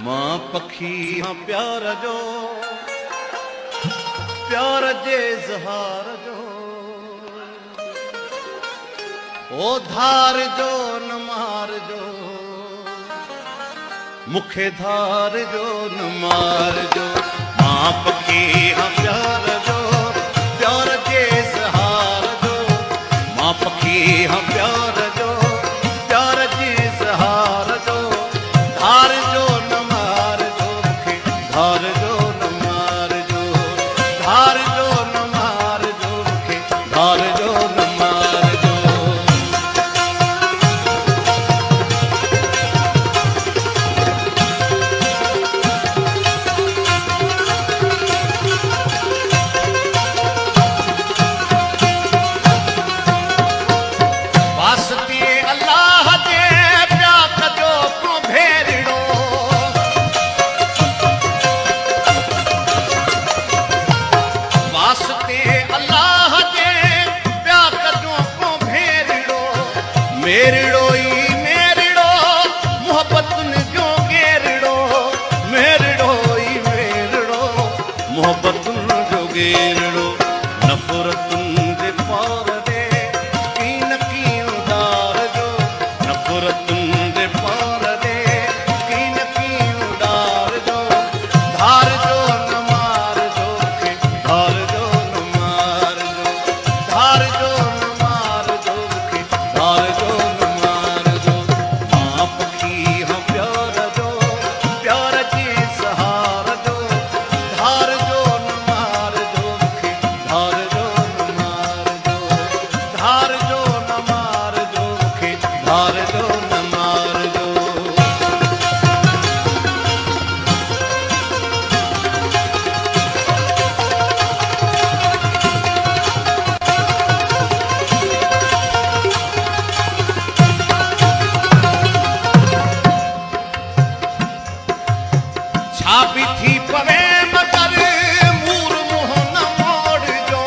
मां पखी हाँ प्यार जो प्यार जे इज़हार जो ओ धार जो न मार जो मुखे धार जो न मार जो मां पखी हाँ प्यार जो प्यार जे इज़हार जो मां पखी हाँ प्यार जो प्यार जे इज़हार जो धार जो न मार जो मुखे धार जो न मार जो धार जो न मार जो मुखे धार जो न मार जो मेरड़ो ई मेरड़ो मोहब्बतुन जो गेरड़ो मेरड़ो ई मेरड़ो मोहब्बतुन जो गेरड़ो नफ़रतुन जे पार दे कीन कीन दार जो नफ़रतुन जे पार दे कीन कीन दार जो धार जो न मार जो के धार जो न मार जो धार जो न मार जो के धार जो छापी थी पवे मगर मूर मुँह न मोड़ जो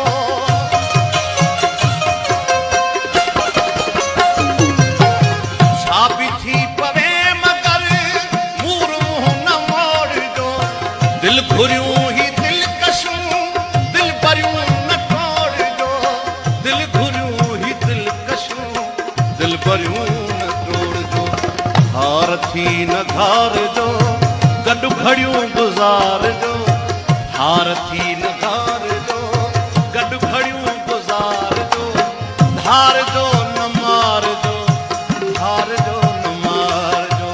छापी थी पवे मगर मूर मुँह न मोड़ जो दिल घुरियूं ही दिल कशूं दिल भरियूं न तोड़ जो दिल घुरियूं ही दिल कशूं दिल भरियूं न तोड़ जो हार थी न धार जो गॾु खड़ियूं गुज़ार जो हार थी न धार जो गॾु खड़ियूं गुज़ार जो धार जो न मार जो धार जो न मार जो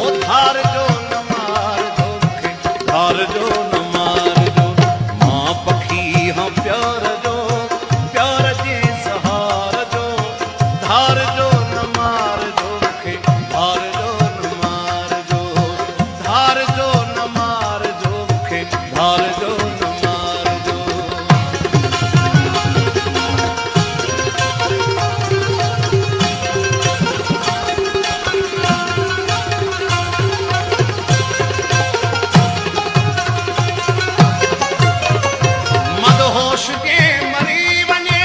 ओ धार जो न मार जो मूंखे धार जो न मार जो मां पखी हाँ प्यार जो प्यार जे इज़हार जो धार जो न मार जो मूंखे धार जो न मार जो धार जो न मार जो मूंखे धार जो न मार जो मदहोश के मरी वञे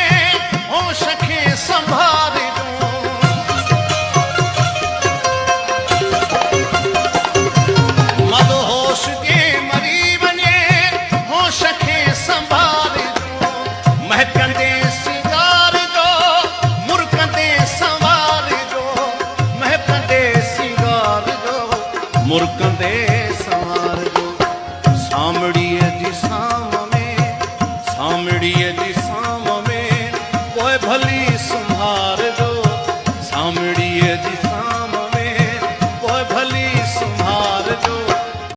होश खे संभाल जो मदहोश के मरी वञे होश खे संभाल जो महकंदे सिंगार जो मुर्कंदे संवार जो महकंदे सिंगार जो मुर्कंदे संवार जो सामड़ीअ जी साम में सामड़ीअ जी साम में पोइ भली